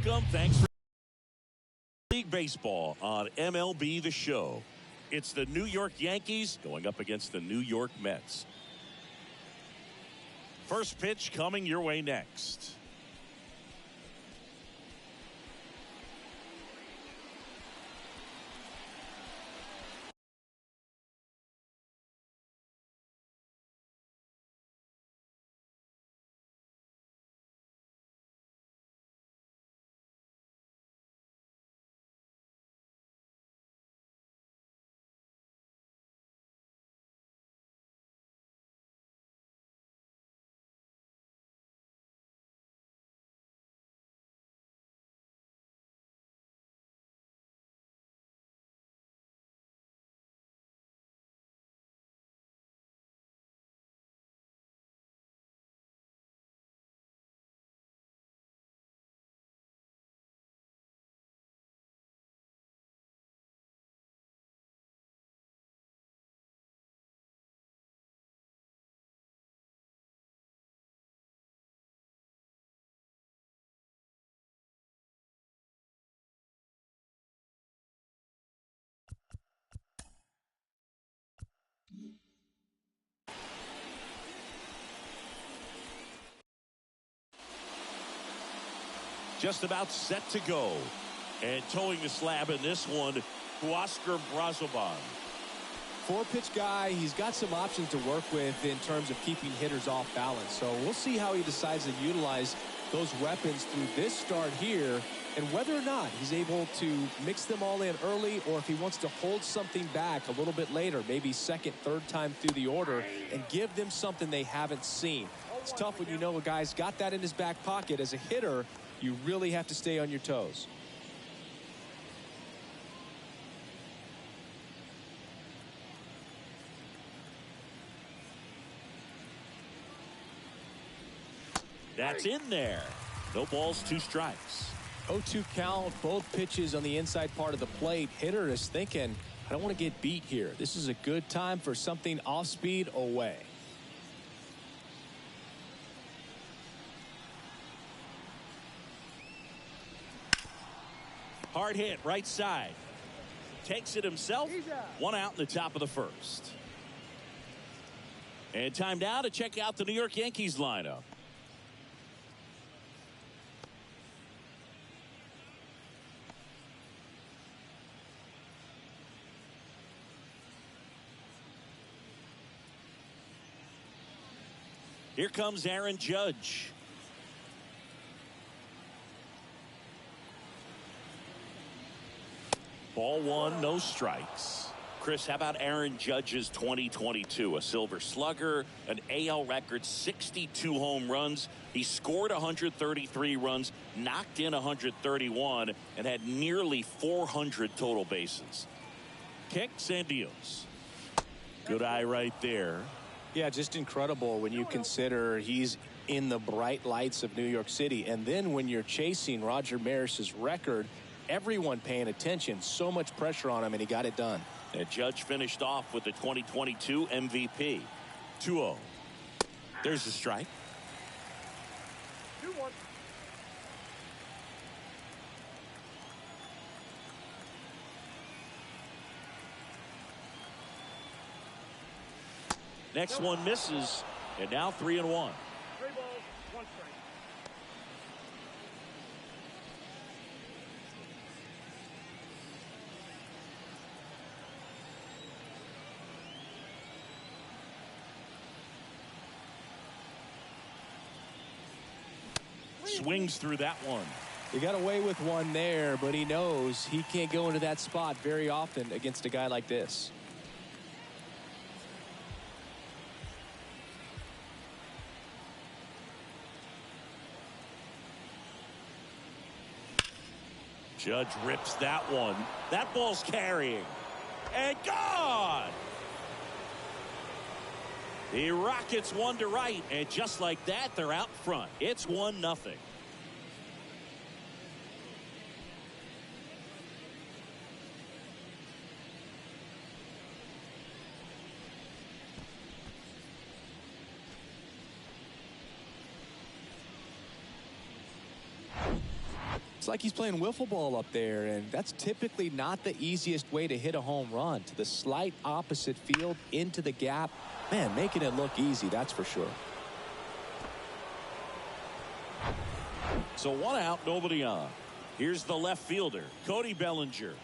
welcome. Thanks for League Baseball on MLB The Show. It's the New York Yankees going up against the New York Mets. First pitch coming your way next. Just about set to go. And towing the slab in this one, Oscar Brazoban. Four-pitch guy, he's got some options to work with in terms of keeping hitters off balance. So we'll see how he decides to utilize those weapons through this start here, and whether or not he's able to mix them all in early, or if he wants to hold something back a little bit later, maybe second, third time through the order, and give them something they haven't seen. It's tough when you know a guy's got that in his back pocket. As a hitter, you really have to stay on your toes. That's in there. No balls, 2 strikes. 0-2 count, both pitches on the inside part of the plate. Hitter is thinking, I don't want to get beat here. This is a good time for something off speed away. Hard hit, right side. Takes it himself. 1 out in the top of the first. And time now to check out the New York Yankees lineup. Here comes Aaron Judge. Ball 1, no strikes. Chris, how about Aaron Judge's 2022? A Silver Slugger, an AL record 62 home runs. He scored 133 runs, knocked in 131, and had nearly 400 total bases. Kicks and deals. Good eye right there. Yeah, just incredible when you consider he's in the bright lights of New York City. And then when you're chasing Roger Maris's record, everyone paying attention, so much pressure on him, and he got it done. And Judge finished off with the 2022 MVP. 2-0. There's the strike. 2-1. Next one misses, and now 3-1. 3 balls, 1 strike. Swings through that one. He got away with one there, but he knows he can't go into that spot very often against a guy like this. Judge rips that one. That ball's carrying. And gone! The Rockets 1 to right, and just like that, they're out front. It's 1-0. It's like he's playing wiffle ball up there, and that's typically not the easiest way to hit a home run. To the slight opposite field, into the gap. Man, making it look easy, that's for sure. So 1 out, nobody on. Here's the left fielder, Cody Bellinger.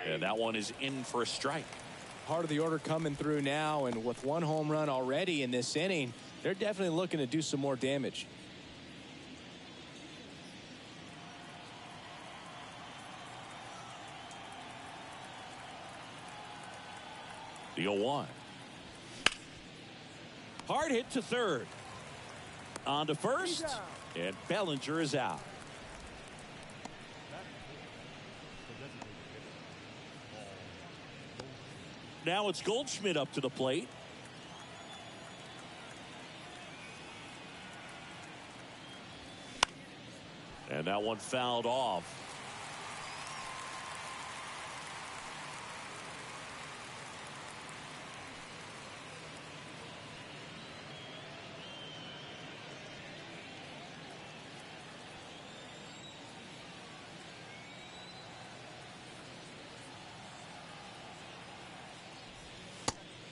And that one is in for a strike. Part of the order coming through now, and with 1 home run already in this inning, they're definitely looking to do some more damage. The 0-1. Hard hit to third. On to first, and Bellinger is out. Now it's Goldschmidt up to the plate. And that one fouled off.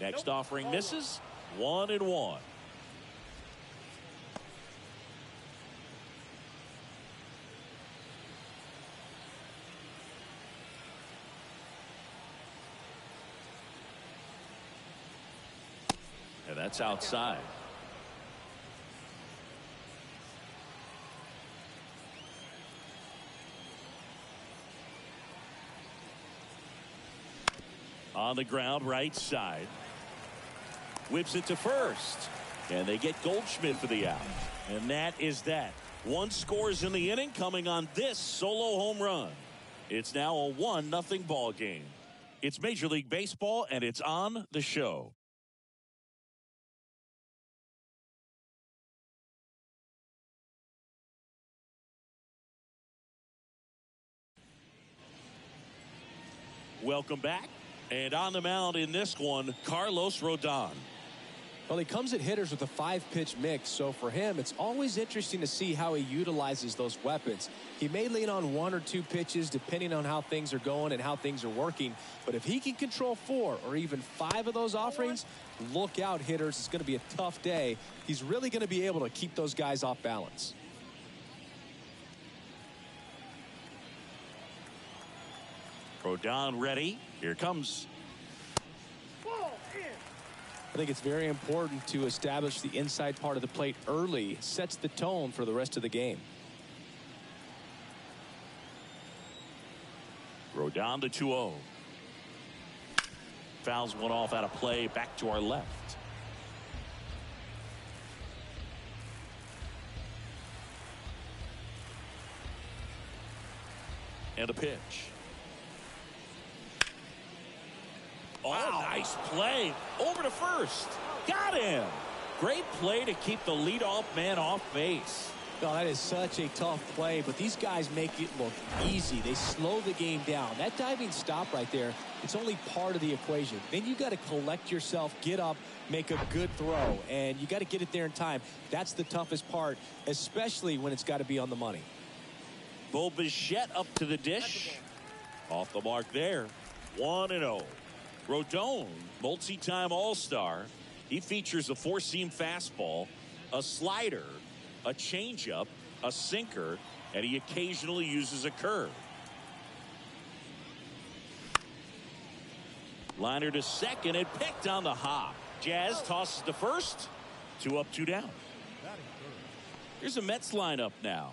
Next offering misses. 1-1. And that's outside. On the ground, right side. Whips it to first. And they get Goldschmidt for the out. And that is that. 1 scores in the inning coming on this solo home run. It's now a 1-0 ball game. It's Major League Baseball, and it's on the show. Welcome back. And on the mound in this one, Carlos Rodon. Well, he comes at hitters with a 5-pitch mix, so for him, it's always interesting to see how he utilizes those weapons. He may lean on 1 or 2 pitches depending on how things are going and how things are working, but if he can control 4 or even 5 of those offerings, look out, hitters. It's going to be a tough day. He's really going to be able to keep those guys off balance. Rodon ready. Here comes. I think it's very important to establish the inside part of the plate early. Sets the tone for the rest of the game. Rodon to 2-0. Fouls one off out of play. Back to our left. And a pitch. Oh, wow. Nice play. Over to first. Got him. Great play to keep the leadoff man off base. Oh, that is such a tough play, but these guys make it look easy. They slow the game down. That diving stop right there, it's only part of the equation. Then you got to collect yourself, get up, make a good throw, and you got to get it there in time. That's the toughest part, especially when it's got to be on the money. Bo Bichette up to the dish. Off the mark there. 1-0. Rodon, multi-time All-Star. He features a 4-seam fastball, a slider, a changeup, a sinker, and he occasionally uses a curve. Liner to second and picked on the hop. Jazz tosses to first. 2 up, 2 down. Here's a Mets lineup now.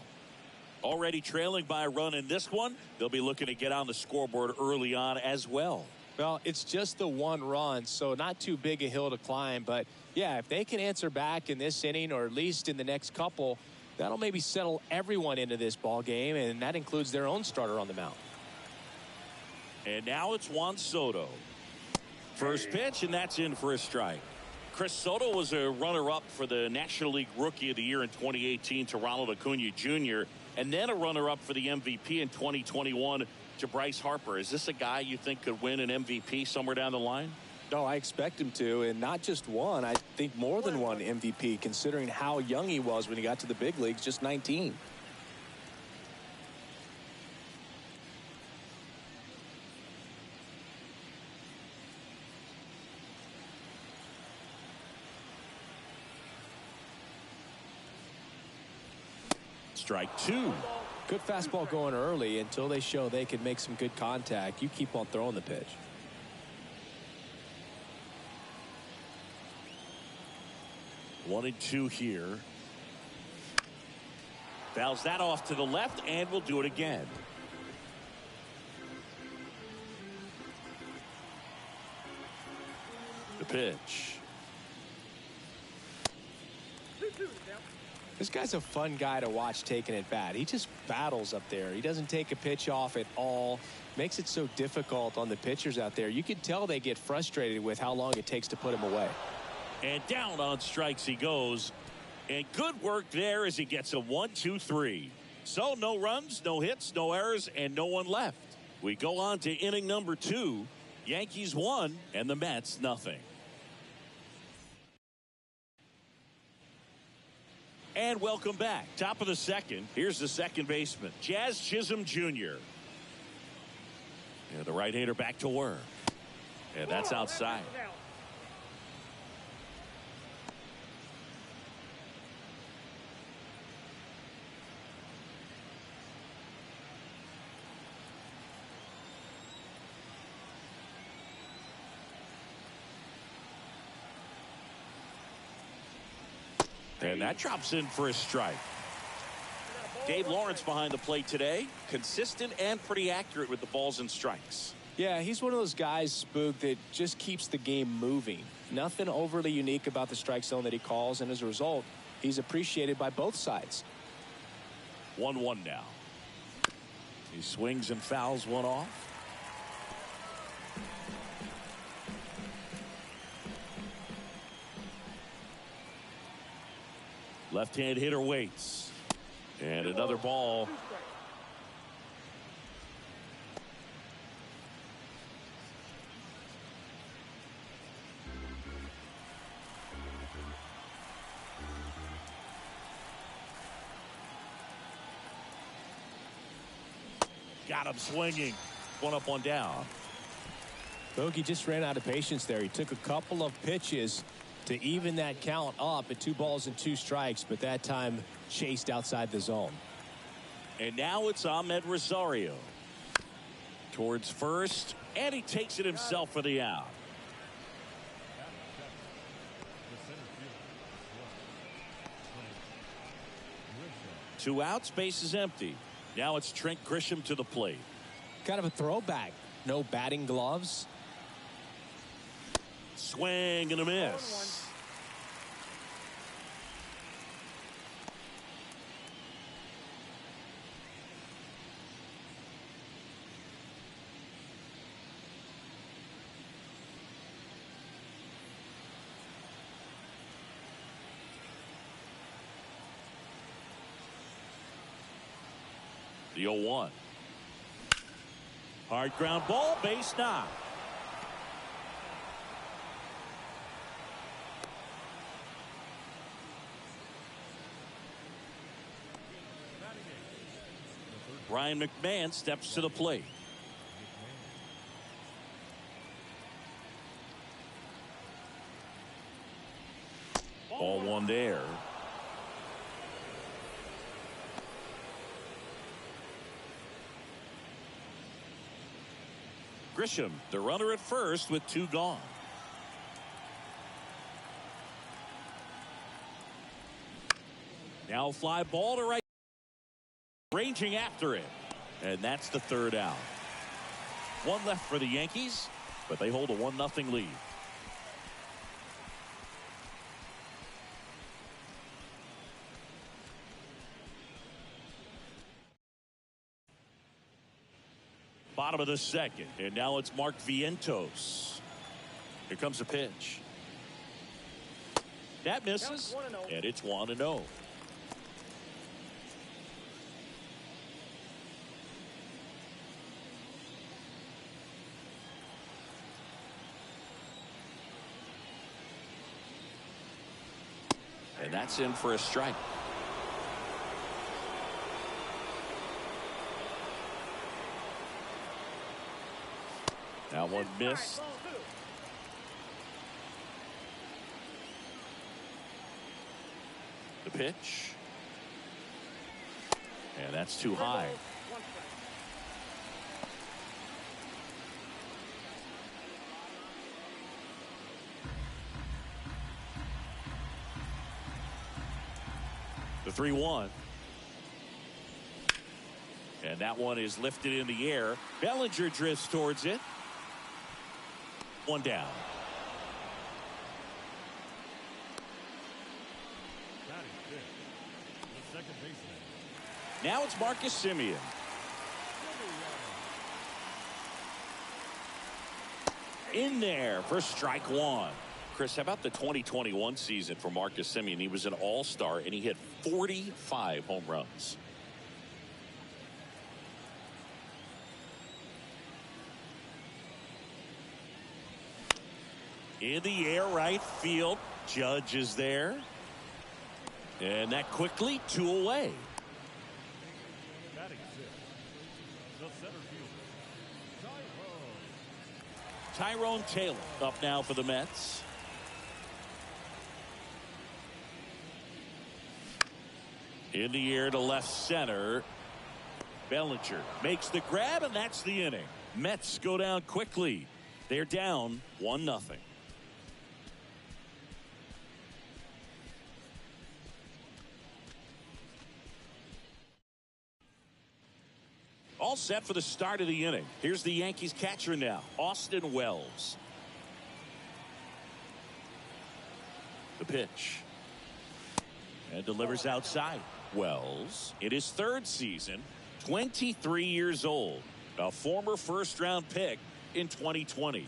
Already trailing by a run in this one. They'll be looking to get on the scoreboard early on as well. Well, it's just the 1 run, so not too big a hill to climb. But, yeah, if they can answer back in this inning or at least in the next couple, that'll maybe settle everyone into this ball game, and that includes their own starter on the mound. And now it's Juan Soto. First pitch, and that's in for a strike. Chris Soto was a runner-up for the National League Rookie of the Year in 2018 to Ronald Acuna Jr., and then a runner-up for the MVP in 2021 to Bryce Harper. Is this a guy you think could win an MVP somewhere down the line? Oh, I expect him to, and not just one. I think more than one MVP, considering how young he was when he got to the big leagues, just 19. Strike two. Good fastball going early until they show they can make some good contact. You keep on throwing the pitch. 1-2 here. Fouls that off to the left, and we'll do it again. The pitch. This guy's a fun guy to watch taking at bat. He just battles up there. He doesn't take a pitch off at all. Makes it so difficult on the pitchers out there. You can tell they get frustrated with how long it takes to put him away. And down on strikes he goes. And good work there as he gets a 1-2-3. So no runs, no hits, no errors, and no one left. We go on to inning number 2. Yankees 1 and the Mets nothing. And welcome back. Top of the second. Here's the second baseman, Jazz Chisholm Jr. And the right-hander back to work. And that's outside. And that drops in for a strike. Dave Lawrence behind the plate today. Consistent and pretty accurate with the balls and strikes. Yeah, he's one of those guys, Spook, that just keeps the game moving. Nothing overly unique about the strike zone that he calls, and as a result, he's appreciated by both sides. 1-1 now. He swings and fouls one off. Left-hand hitter waits. And another ball. Got him swinging. One up, one down. Bogey just ran out of patience there. He took a couple of pitches to even that count up at 2 balls and 2 strikes, but that time chased outside the zone. And now it's Ahmed Rosario towards first, and he takes it himself for the out. Two outs, base is empty. Now it's Trent Grisham to the plate. Kind of a throwback. No batting gloves. Swing and a miss. The 0-1. Hard ground ball, base knock. Brian McMahon steps to the plate. Ball one there. Grisham, the runner at first with 2 gone. Now fly ball to right. Ranging after it. And that's the 3rd out. 1 left for the Yankees, but they hold a 1-0 lead. Bottom of the second, and now it's Mark Vientos. Here comes a pitch. That misses, and it's 1-0. that's in for a strike. That one missed. The pitch. And that's too high. The 3-1. And that one is lifted in the air. Bellinger drifts towards it. One down. Now it's Marcus Semien. In there for strike one. Chris, how about the 2021 season for Marcus Semien? He was an all-star and he hit 45 home runs. In the air, right field. Judge is there. And that quickly, 2 away. Tyrone Taylor up now for the Mets. In the air to left center. Bellinger makes the grab, and that's the inning. Mets go down quickly. They're down 1-0. All set for the start of the inning. Here's the Yankees catcher now, Austin Wells. The pitch. And delivers outside. Wells, in his 3rd season, 23 years old. A former first-round pick in 2020.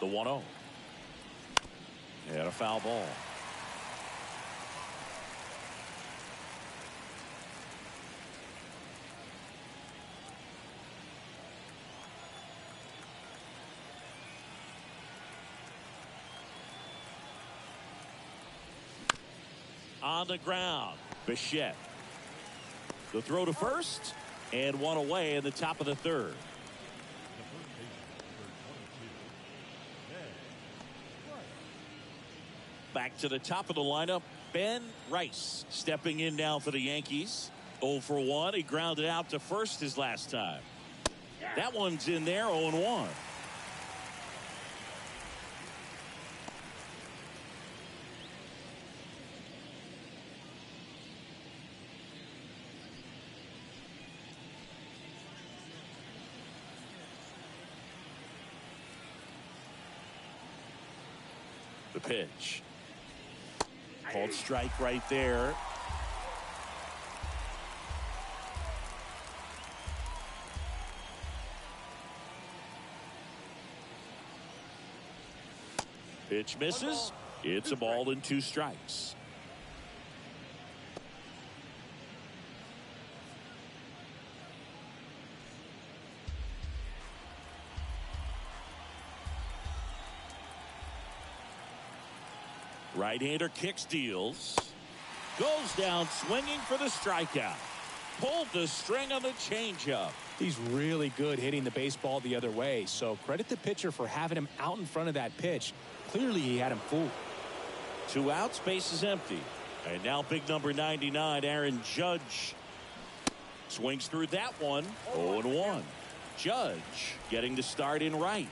The 1-0. And a foul ball. On the ground, Bichette. The throw to first, and one away in the top of the 3rd. Back to the top of the lineup, Ben Rice stepping in now for the Yankees. 0 for 1. He grounded out to first his last time. That one's in there, 0-1. The pitch. Called strike right there. Pitch misses. It's a ball and 2 strikes. Right-hander kicks, deals. Goes down swinging for the strikeout. Pulled the string on the changeup. He's really good hitting the baseball the other way, so credit the pitcher for having him out in front of that pitch. Clearly he had him fooled. 2 outs, base is empty. And now big number 99, Aaron Judge. Swings through that one. 0-1. Judge getting the start in right.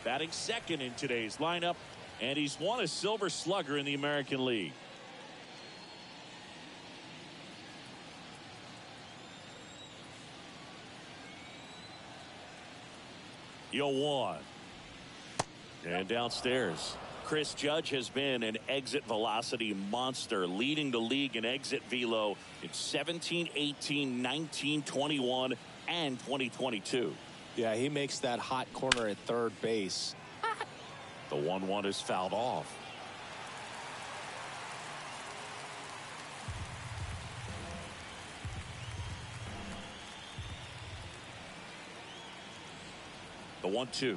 Batting second in today's lineup. And he's won a Silver Slugger in the American League. Yo, 1. And downstairs. Chris, Judge has been an exit velocity monster, leading the league in exit velo in 17, 18, 19, 21, and 2022. Yeah, he makes that hot corner at third base. The 1-1 is fouled off. The 1-2.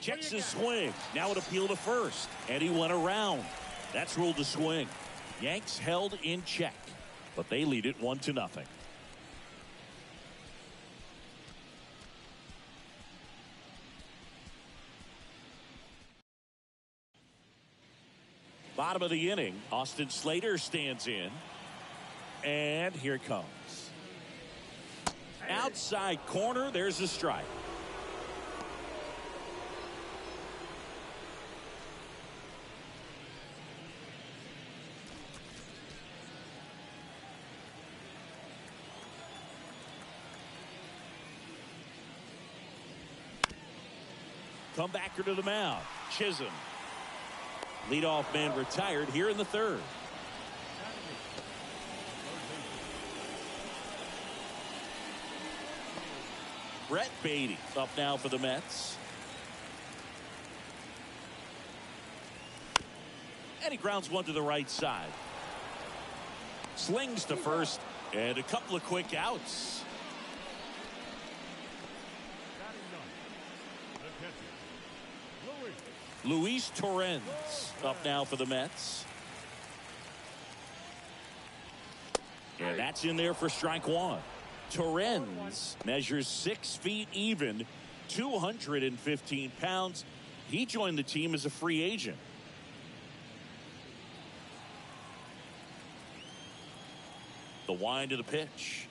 Checks his swing. Now an appeal to first. And he went around. That's ruled a swing. Yanks held in check. But they lead it 1-0. Bottom of the inning. Austin Slater stands in. And here it comes. Outside corner. There's a strike. Comebacker to the mound. Chisholm. Leadoff man retired here in the third. Brett Beatty up now for the Mets. And he grounds one to the right side. Slings to first. And a couple of quick outs. Luis Torrens up now for the Mets. And that's in there for strike one. Torrens measures 6 feet even, 215 pounds. He joined the team as a free agent. The wind of the pitch.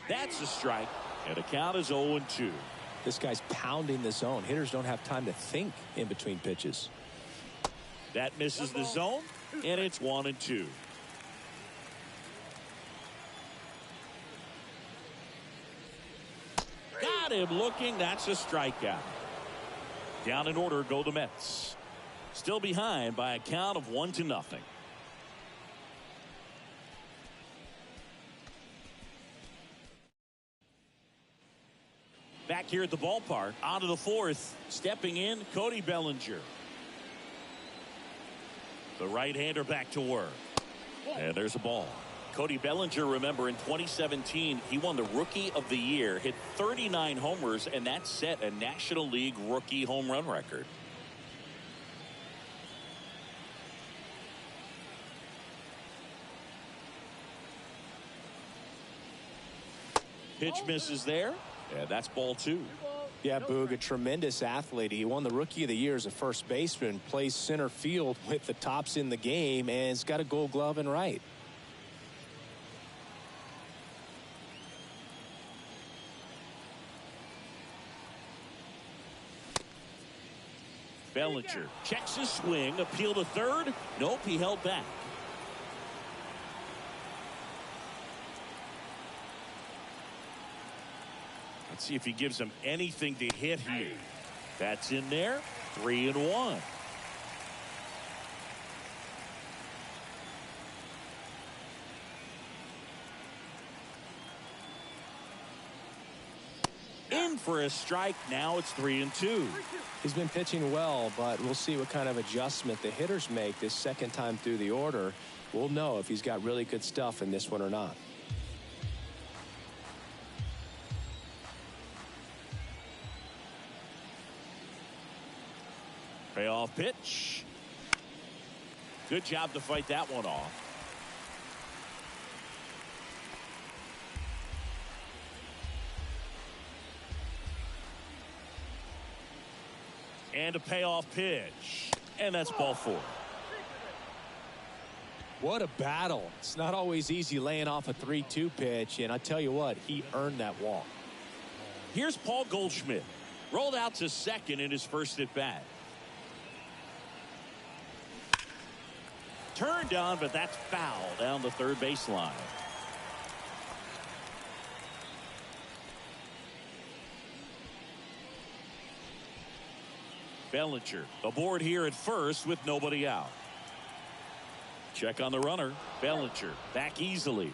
That's a strike. And the count is 0-2. This guy's pounding the zone. Hitters don't have time to think in between pitches. That misses the zone, and it's 1-2. Got him looking. That's a strikeout. Down in order go the Mets. Still behind by a count of 1-0. Back here at the ballpark, on to the fourth. Stepping in, Cody Bellinger. The right-hander back to work. And there's a ball. Cody Bellinger, remember, in 2017, he won the Rookie of the Year, hit 39 homers, and that set a National League rookie home run record. Pitch misses there. Yeah, that's ball two. Yeah, Boog, a tremendous athlete. He won the Rookie of the Year as a first baseman, plays center field with the tops in the game, and has got a Gold Glove in right. Bellinger checks his swing, appeal to third. Nope, he held back. Let's see if he gives him anything to hit here. That's in there. 3-1. In for a strike. Now it's 3-2. He's been pitching well, but we'll see what kind of adjustment the hitters make this second time through the order. We'll know if he's got really good stuff in this one or not. Payoff pitch. Good job to fight that one off. And a payoff pitch. And that's ball four. What a battle. It's not always easy laying off a 3-2 pitch, and I tell you what, he earned that walk. Here's Paul Goldschmidt. Rolled out to second in his first at bat. Turned on, but that's foul down the third baseline. Bellinger aboard here at first with nobody out. Check on the runner. Bellinger back easily.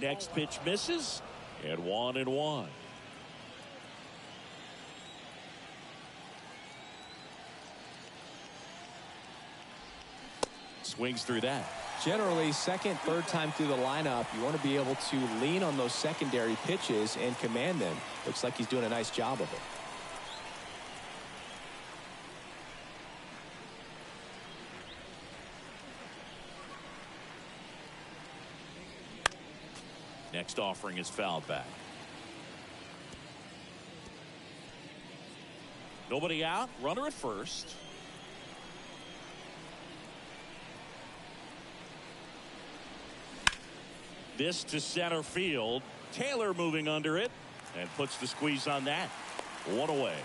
Next pitch misses. And 1-1. Swings through that. Generally, second, third time through the lineup, you want to be able to lean on those secondary pitches and command them. Looks like he's doing a nice job of it. Next offering is fouled back. Nobody out. Runner at first. This to center field. Taylor moving under it and puts the squeeze on that. One away.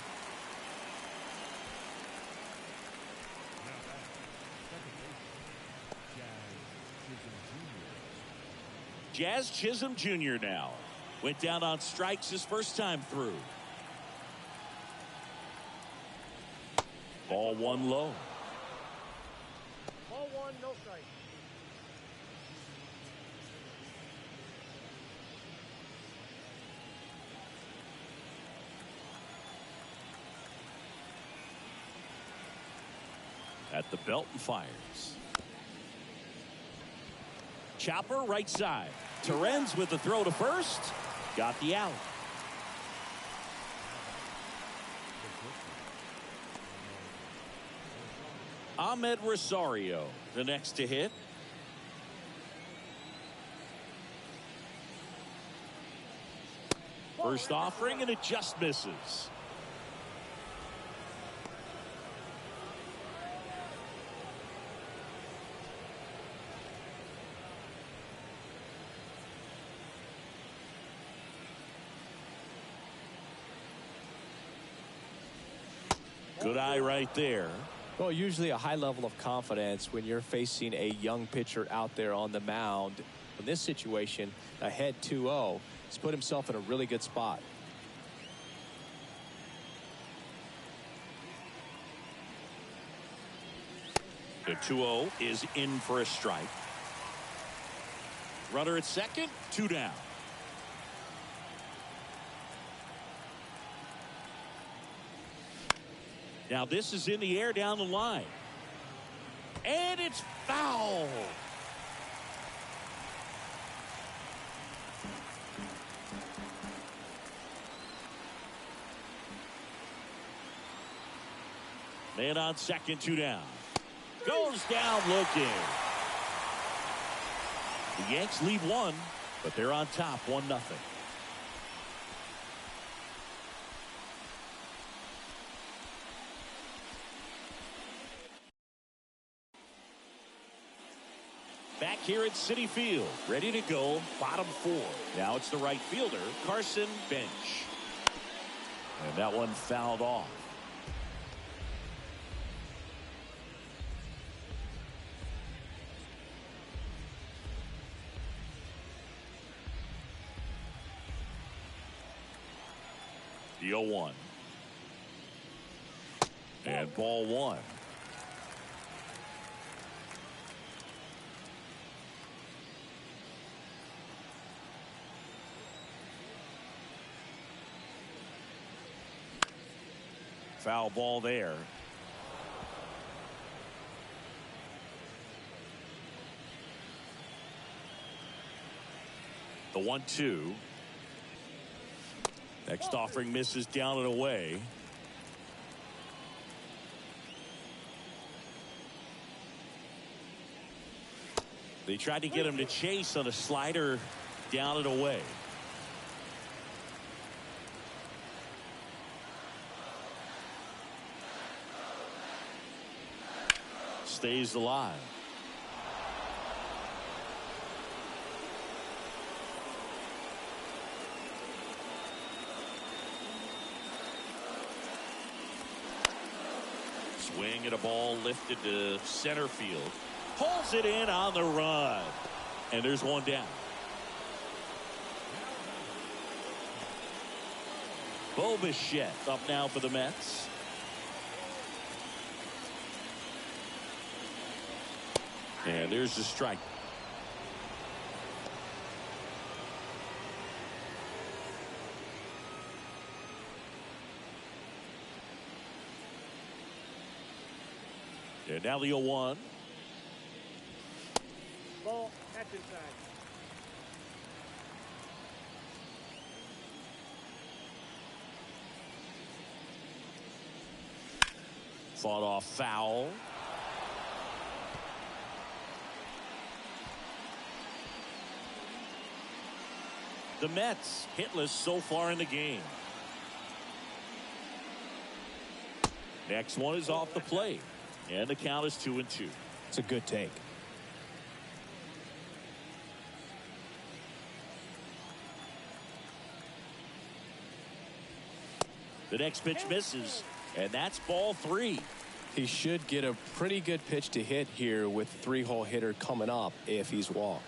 Jazz Chisholm Jr. now. Went down on strikes his first time through. Ball one low. Ball one, no strike. At the belt and fires. Chopper right side. Terens with the throw to first. Got the out. Ahmed Rosario, the next to hit. First offering, and it just misses. Good eye right there. Well, usually a high level of confidence when you're facing a young pitcher out there on the mound. In this situation, ahead 2-0, he's put himself in a really good spot. The 2-0 is in for a strike. Runner at second, 2 down. Now this is in the air down the line. And it's foul. Man on second, 2 down. Goes down looking. The Yanks lead 1, but they're on top 1-0. Back here at Citi Field, ready to go, bottom 4. Now it's the right fielder, Carson Bench. And that one fouled off. The 0-1. And ball 1. Foul ball there. The 1-2. Next offering misses down and away. They tried to get him to chase on a slider down and away. Stays alive. Swing at a ball lifted to center field. Pulls it in on the run. And there's one down. Bo Bichette up now for the Mets. And there's the strike. And now the 0-1. Ball, catch inside. Fought off foul. The Mets hitless so far in the game. Next one is off the plate. And the count is 2-2. It's a good take. The next pitch misses. And that's ball 3. He should get a pretty good pitch to hit here with the 3-hole hitter coming up if he's walked.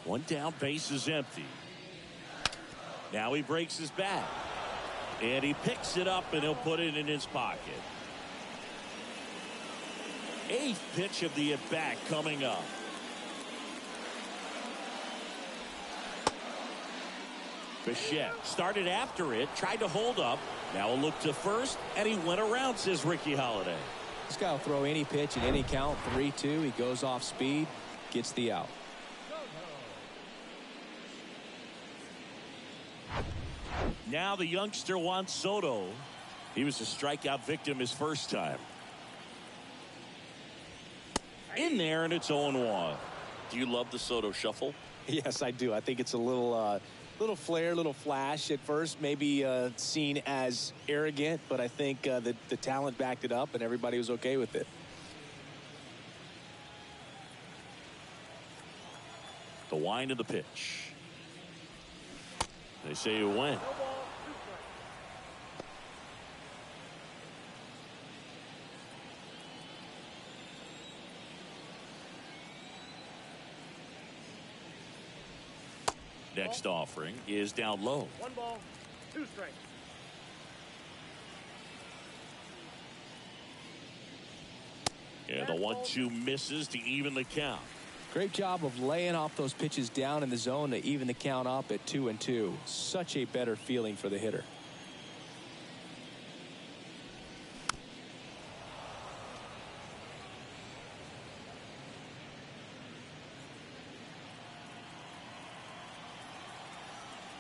One down, base is empty. Now he breaks his bat. And he picks it up and he'll put it in his pocket. 8th pitch of the at-bat coming up. Bichette started after it, tried to hold up. Now a look to first, and he went around, says Ricky Holiday. This guy will throw any pitch at any count. 3-2. He goes off speed, gets the out. Now the youngster Juan Soto. He was a strikeout victim his first time. In there, and it's 0-1. Do you love the Soto shuffle? Yes, I do. I think it's a little flair, little flash at first, maybe seen as arrogant, but I think the talent backed it up and everybody was okay with it. The wind of the pitch. They say it went. No ball, 2 strikes. Next offering is down low. 1 ball, 2 strikes. And the 1-2 misses to even the count. Great job of laying off those pitches down in the zone to even the count up at 2-2. Such a better feeling for the hitter.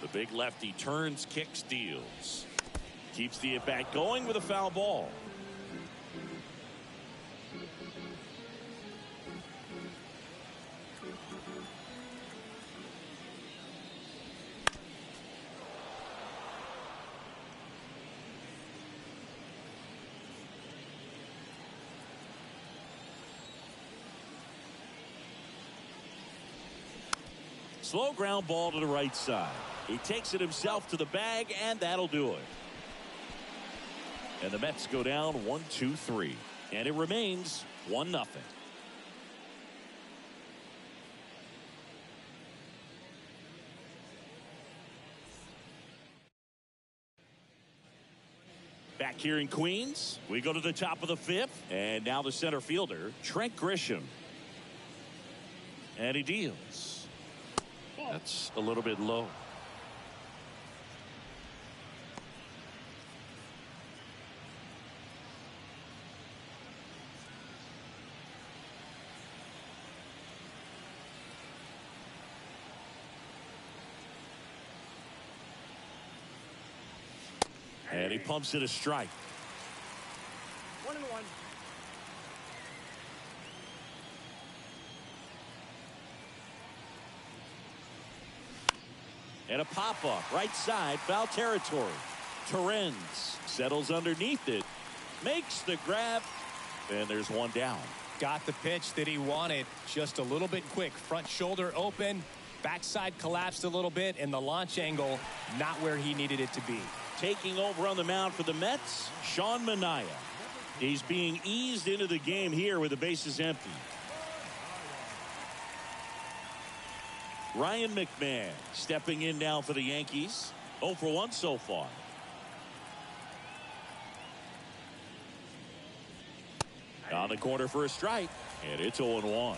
The big lefty turns, kicks, deals. Keeps the at-bat going with a foul ball. Slow ground ball to the right side. He takes it himself to the bag, and that'll do it. And the Mets go down 1-2-3. And it remains 1-0. Back here in Queens, we go to the top of the 5th. And now the center fielder, Trent Grisham. And he deals. That's a little bit low. And he pumps it a strike. 1-1. And a pop-up, right side, foul territory. Torrens settles underneath it, makes the grab, and there's one down. Got the pitch that he wanted, just a little bit quick. Front shoulder open, backside collapsed a little bit, and the launch angle not where he needed it to be. Taking over on the mound for the Mets, Sean Manaea. He's being eased into the game here with the bases empty. Ryan McMahon stepping in now for the Yankees. 0 for 1 so far. On the corner for a strike, and it's 0-1.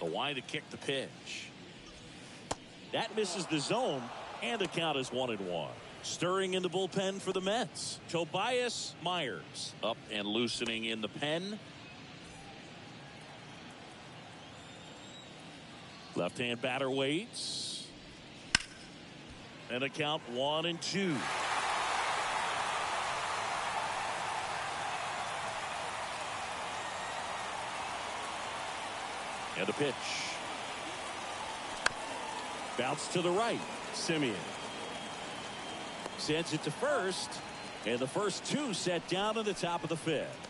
A wide to kick the pitch. That misses the zone, and the count is 1-1. Stirring in the bullpen for the Mets. Tobias Myers up and loosening in the pen. Left-hand batter waits. And the count 1-2. And a pitch. Bounce to the right. Simeon sends it to first, and the first two set down at the top of the fifth.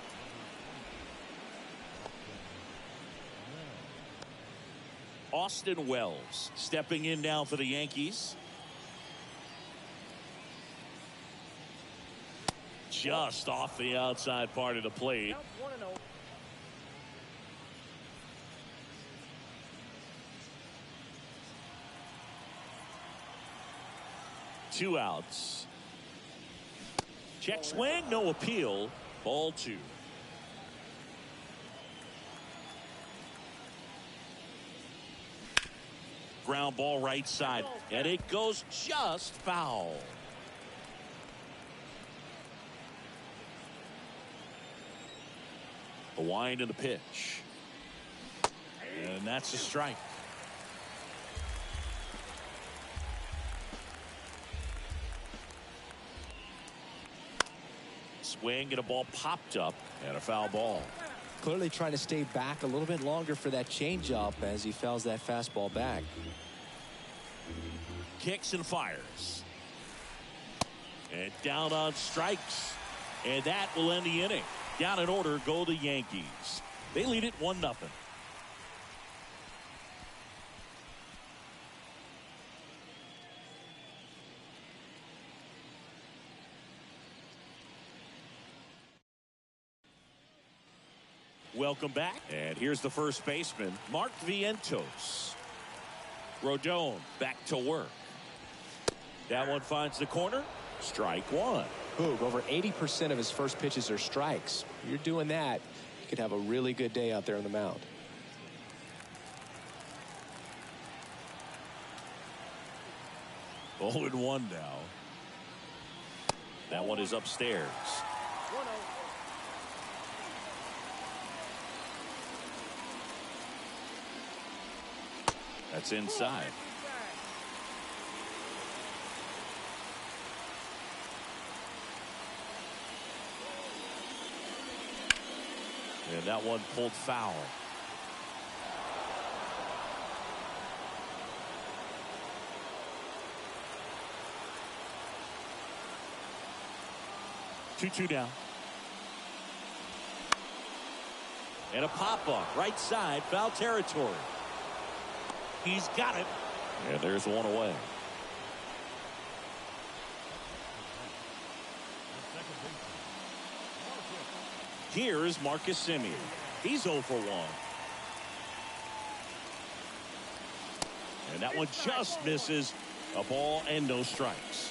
Austin Wells stepping in now for the Yankees. Just off the outside part of the plate. Count 1-0. Two outs. Check swing, no appeal. Ball two. Ground ball right side, and it goes just foul. The wind and the pitch. And that's a strike. Swing and a ball popped up and a foul ball. Clearly trying to stay back a little bit longer for that changeup as he fouls that fastball back. Kicks and fires. And down on strikes. And that will end the inning. Down in order go the Yankees. They lead it 1-0. Welcome back. And here's the first baseman, Mark Vientos. Rodon back to work. That one finds the corner. Strike one. Boog, over 80% of his first pitches are strikes. You're doing that, you could have a really good day out there on the mound. Oh, and 1 now. That one is upstairs. 1-0. That's inside. And that one pulled foul. Two down. And a pop-up right side, foul territory. He's got it. And there's one away. Here's Marcus Simeon. He's 0 for 1. And that one just misses. A ball and no strikes.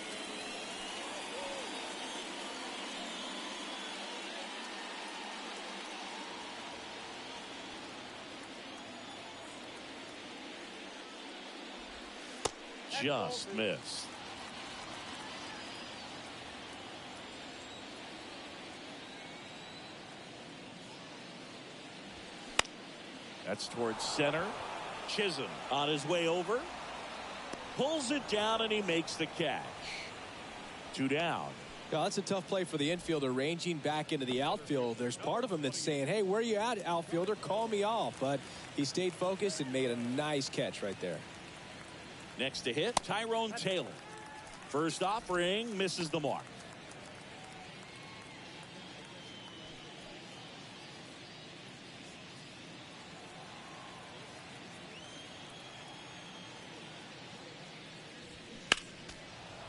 Just missed. That's towards center. Chisholm on his way over. Pulls it down and he makes the catch. 2 down. Yeah, that's a tough play for the infielder, ranging back into the outfield. There's part of him that's saying, hey, where you at, outfielder? Call me off. But he stayed focused and made a nice catch right there. Next to hit, Tyrone Taylor. First offering misses the mark.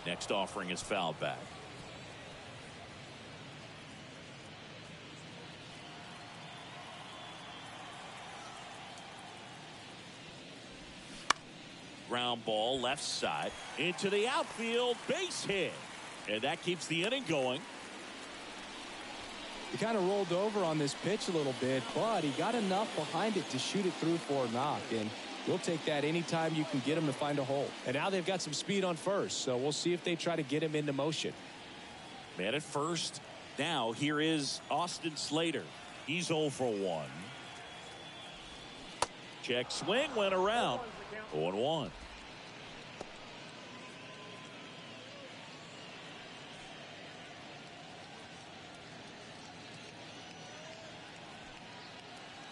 Next offering is fouled back. Ground ball left side into the outfield, base hit, and that keeps the inning going. He kind of rolled over on this pitch a little bit, but he got enough behind it to shoot it through for a knock. And we'll take that anytime you can get him to find a hole. And now they've got some speed on first, so we'll see if they try to get him into motion. Man at first. Now here is Austin Slater. He's 0 for 1. Check swing, went around. 0-1.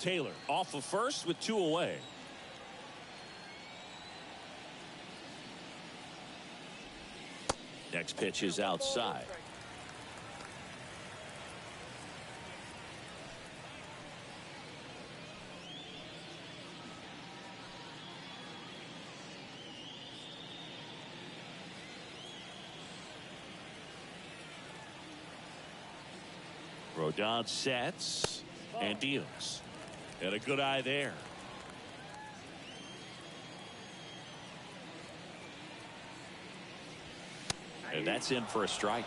Taylor off of first with 2 away. Next pitch is outside. Rodon sets and deals. And a good eye there. And that's in for a strike.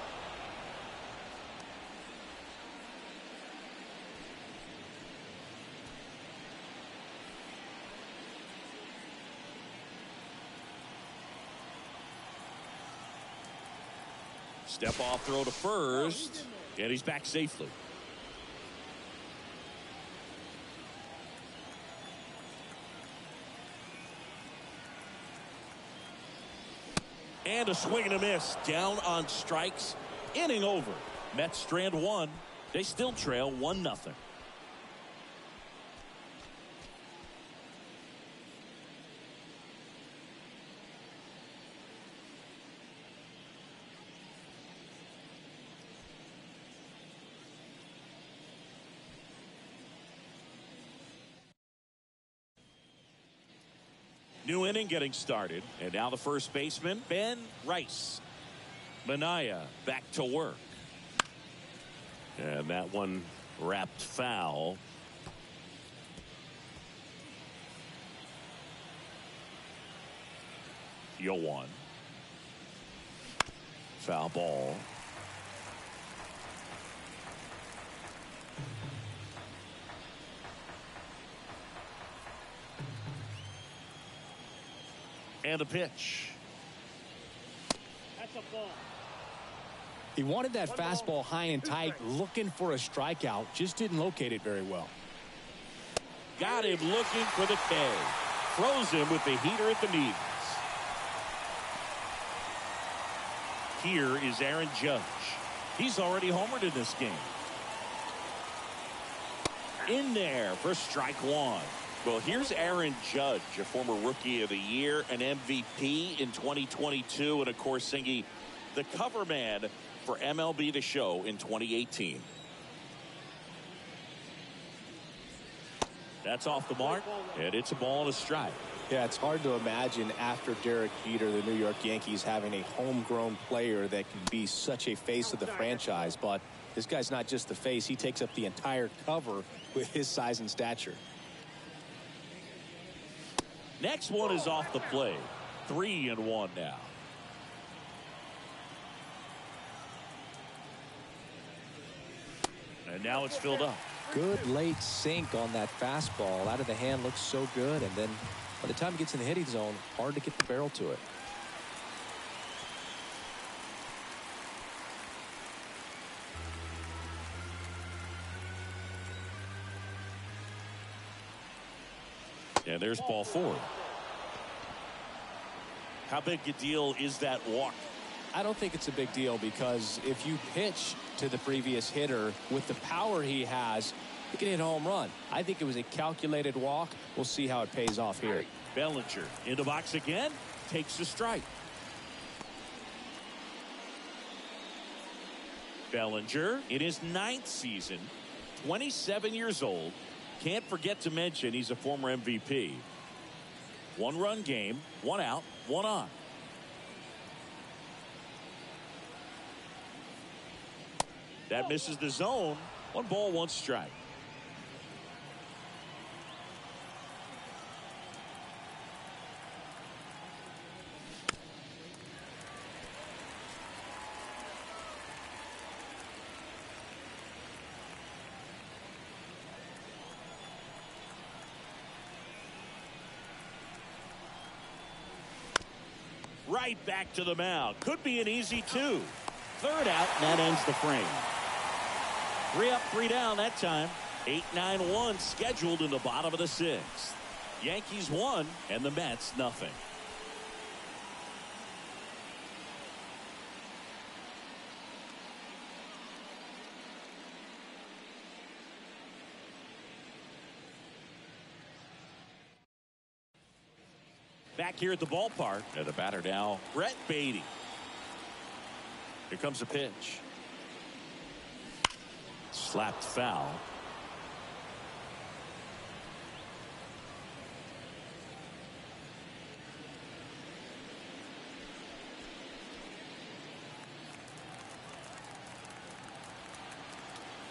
Step off throw to first. And he's back safely. And a swing and a miss. Down on strikes. Inning over. Mets strand 1. They still trail 1-0. New inning getting started. And now the first baseman, Ben Rice. Manaya back to work. And that one wrapped foul. Yoan. Foul ball. And a pitch. That's a ball. He wanted that fastball high and tight, looking for a strikeout. Just didn't locate it very well. Got him looking for the K. Throws him with the heater at the knees. Here is Aaron Judge. He's already homered in this game. In there for strike 1. Well, here's Aaron Judge, a former Rookie of the Year, an MVP in 2022, and of course, Singy, the cover man for MLB The Show in 2018. That's off the mark, and it's a ball and a strike. Yeah, it's hard to imagine after Derek Jeter, the New York Yankees, having a homegrown player that can be such a face of the franchise. But this guy's not just the face. He takes up the entire cover with his size and stature. Next one is off the plate. 3-1 now. And now it's filled up. Good late sink on that fastball. Out of the hand, looks so good. And then by the time it gets in the hitting zone, hard to get the barrel to it. And there's ball 4. How big a deal is that walk? I don't think it's a big deal, because if you pitch to the previous hitter with the power he has, he can hit a home run. I think it was a calculated walk. We'll see how it pays off here. Bellinger in the box again, takes the strike. Bellinger in his 9th season, 27 years old. Can't forget to mention he's a former MVP. 1-run game, 1 out, 1 on. That misses the zone. 1 ball, 1 strike. right back to the mound. Could be an easy 2. Third out, and that ends the frame. 3 up, 3 down that time. 8-9-1 scheduled in the bottom of the 6th. Yankees 1 and the Mets nothing. Back here at the ballpark, and the batter now, Brett Beatty. Here comes a pitch. Slapped foul.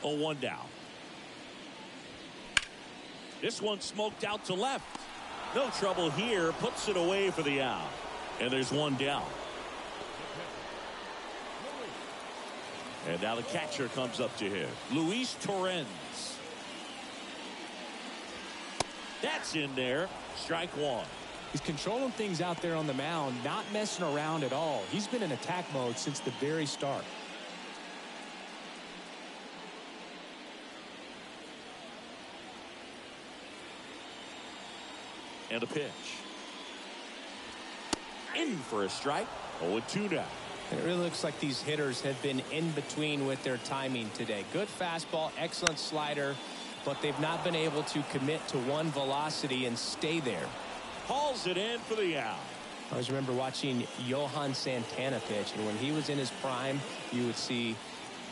Oh, 1 down. This one smoked out to left. No trouble here. Puts it away for the out. And there's 1 down. And now the catcher comes up to him. Luis Torrens. That's in there. Strike 1. He's controlling things out there on the mound, not messing around at all. He's been in attack mode since the very start. And a pitch. In for a strike. 0-2 now. And it really looks like these hitters have been in between with their timing today. Good fastball, excellent slider, but they've not been able to commit to one velocity and stay there. Hauls it in for the out. I always remember watching Johan Santana pitch, and when he was in his prime, you would see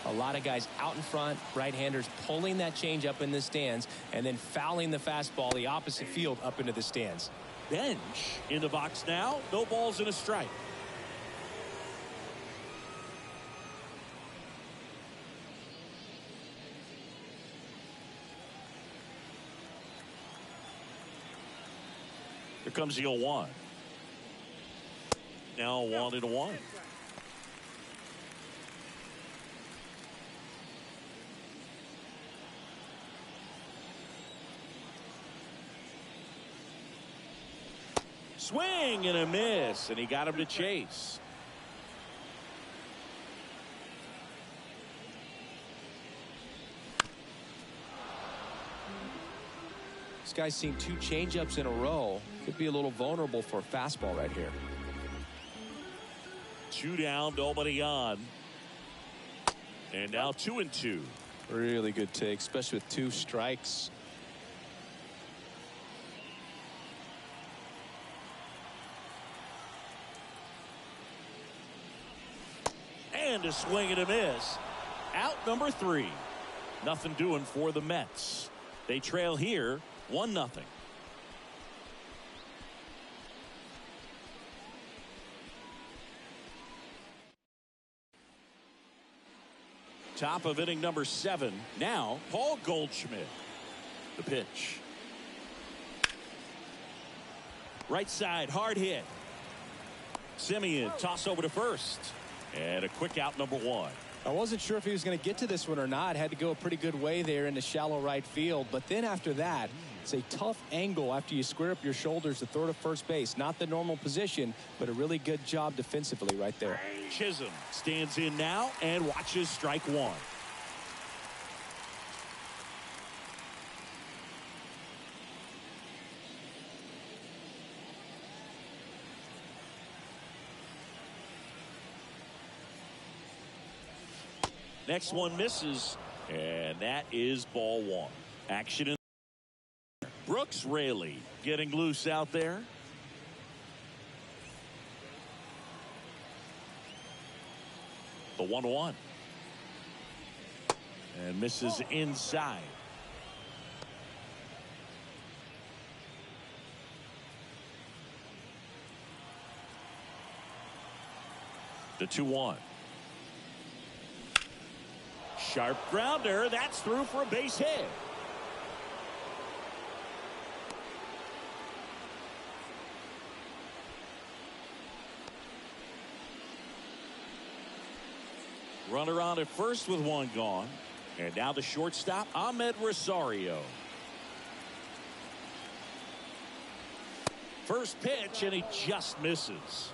a lot of guys out in front, right-handers pulling that change up in the stands and then fouling the fastball the opposite field up into the stands. Bench in the box now. No balls and a strike. Here comes the 0-1. Now 1-1. Swing and a miss, and he got him to chase. This guy's seen 2 changeups in a row. Could be a little vulnerable for a fastball right here. 2 down, nobody on. And now 2-2. Really good take, especially with 2 strikes. And a swing and a miss. Out number 3. Nothing doing for the Mets. They trail here 1-0. Top of inning number 7. Now Paul Goldschmidt. The pitch. Right side, hard hit. Simeon toss over to first. And a quick out, number 1. I wasn't sure if he was going to get to this one or not. Had to go a pretty good way there in the shallow right field. But then after that, it's a tough angle after you square up your shoulders to throw to first base. Not the normal position, but a really good job defensively right there. Chisholm stands in now and watches strike 1. Next one misses, and that is ball 1. Action in Brooks Raley getting loose out there. The 1-1. And misses inside. The 2-1. Sharp grounder. That's through for a base hit. Runner on at first with 1 gone. And now the shortstop, Ahmed Rosario. First pitch, and he just misses.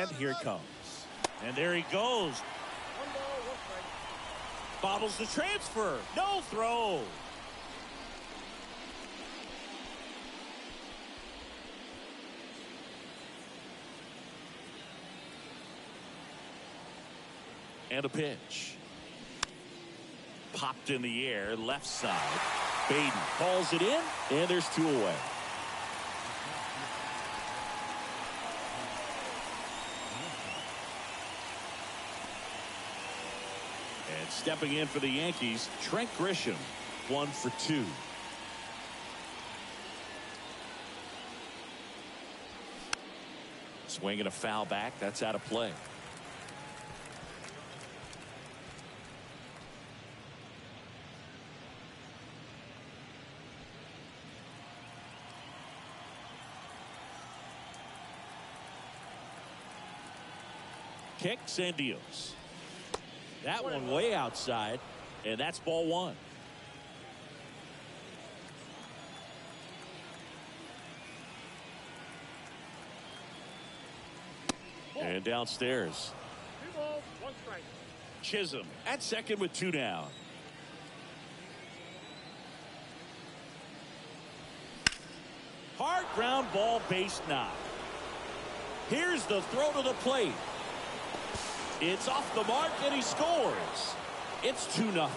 And here it comes. And there he goes. 1 ball, 1 strike. Bobbles the transfer. No throw. And a pitch. Popped in the air, left side. Baden calls it in, and there's 2 away. And stepping in for the Yankees, Trent Grisham, 1 for 2. Swinging a foul back, that's out of play. Kicks and deals. That one way outside, and that's ball 1. And downstairs. 2 balls, 1 strike. Chisholm at second with 2 down. Hard ground ball, base knock. Here's the throw to the plate. It's off the mark, and he scores. It's 2-0.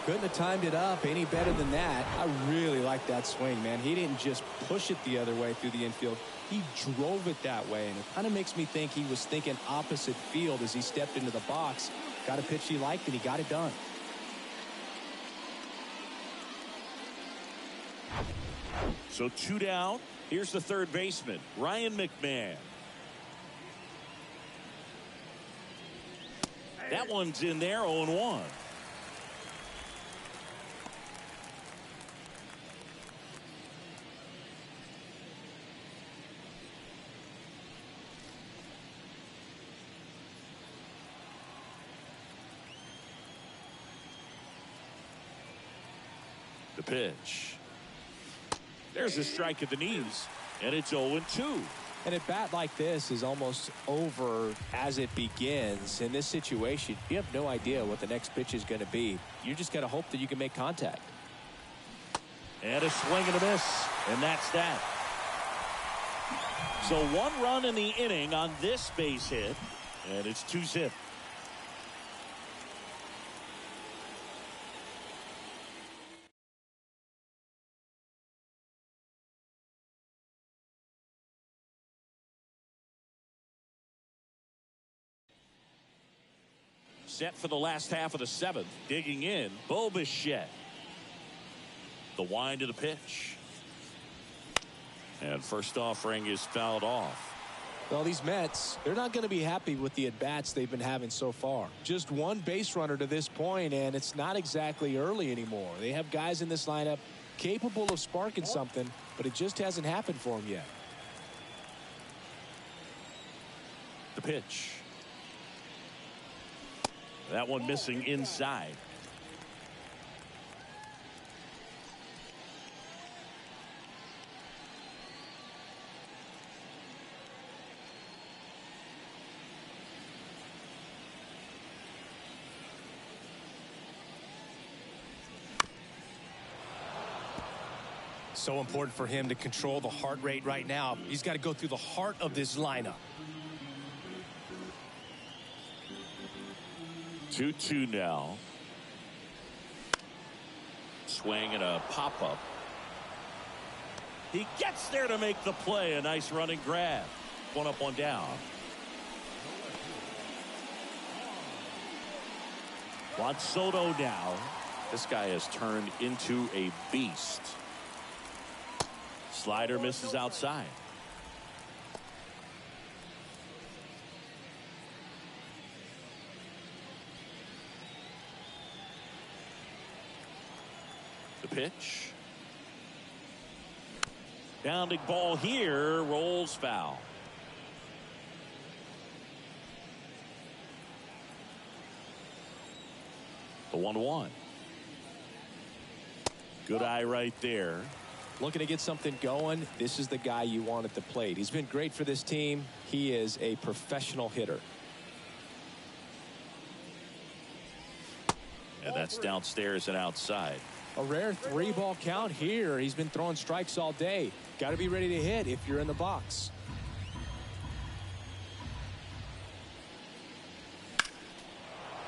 Couldn't have timed it up any better than that. I really like that swing, man. He didn't just push it the other way through the infield. He drove it that way, and it kind of makes me think he was thinking opposite field as he stepped into the box. Got a pitch he liked, and he got it done. So 2 down. Here's the third baseman, Ryan McMahon. That one's in there, 0-1. The pitch. There's a strike at the knees, and it's 0-2. And a bat like this is almost over as it begins. In this situation, you have no idea what the next pitch is going to be. You just got to hope that you can make contact. And a swing and a miss, and that's that. So 1 run in the inning on this base hit, and it's 2-zip. Set for the last half of the 7th. Digging in, Bo Bichette. The wind of the pitch. And first offering is fouled off. Well, these Mets, they're not going to be happy with the at-bats they've been having so far. Just 1 base runner to this point, and it's not exactly early anymore. They have guys in this lineup capable of sparking something, but it just hasn't happened for them yet. The pitch. That one missing inside. So important for him to control the heart rate right now. He's got to go through the heart of this lineup. 2-2 now. Swing and a pop-up. He gets there to make the play. A nice running grab. 1 up, 1 down. Juan Soto now. This guy has turned into a beast. Slider misses outside. The pitch. Bounding ball here, rolls foul. The 1-1. Good eye right there. Looking to get something going, this is the guy you want at the plate. He's been great for this team. He is a professional hitter. And that's downstairs and outside. A rare 3-ball count here. He's been throwing strikes all day. Got to be ready to hit if you're in the box.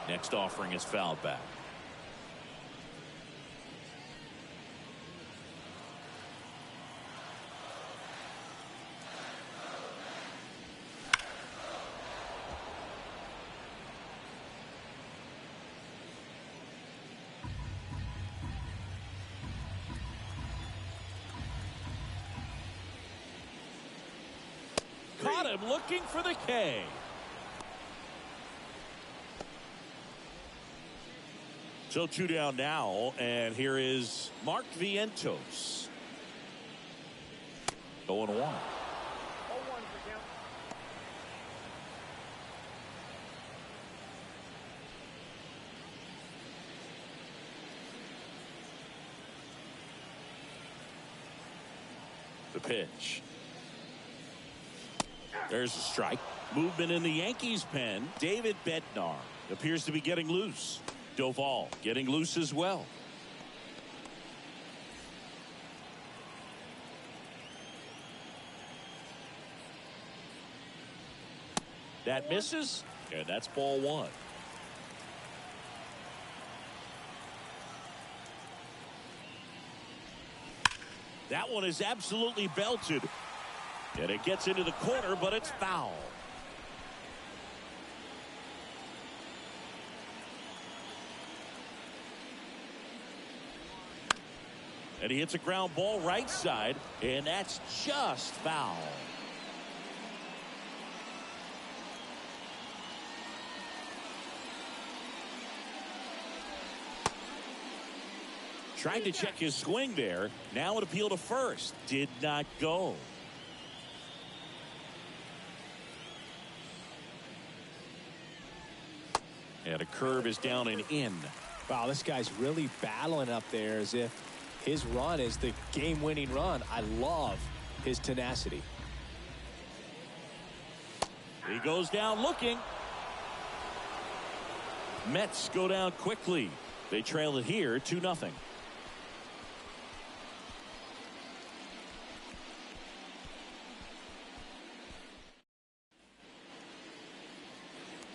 Next offering is fouled back. Caught him looking for the K. So 2 down now, and here is Mark Vientos. 0-1. 0-1 for count. The pitch. There's a strike. Movement in the Yankees pen. David Bednar appears to be getting loose. Doval getting loose as well. That misses, and that's ball 1. That one is absolutely belted. And it gets into the corner, but it's foul. And he hits a ground ball right side, and that's just foul. Trying to check his swing there. Now an appeal to first. Did not go. And a curve is down and in. Wow, this guy's really battling up there as if his run is the game-winning run. I love his tenacity. He goes down looking. Mets go down quickly. They trail it here 2-0.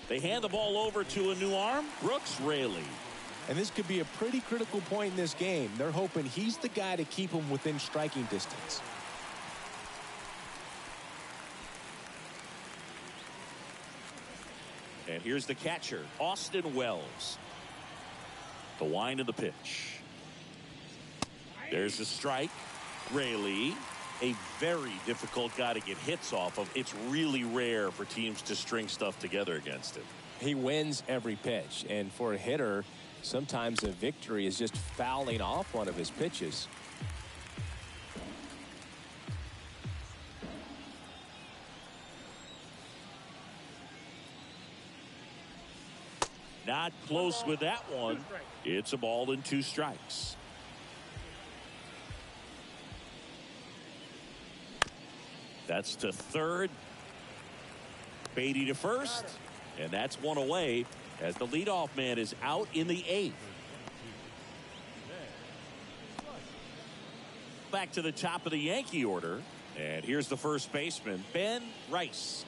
They hand the ball over to a new arm, Brooks Raley. And this could be a pretty critical point in this game. They're hoping he's the guy to keep them within striking distance. And here's the catcher, Austin Wells. The wind of the pitch. There's the strike. Raley, a very difficult guy to get hits off of. It's really rare for teams to string stuff together against him. He wins every pitch, and for a hitter, sometimes a victory is just fouling off one of his pitches. Not close with that one. It's a ball and 2 strikes. That's to third. Beatty to first. And that's one away as the leadoff man is out in the 8th. Back to the top of the Yankee order. And here's the first baseman, Ben Rice.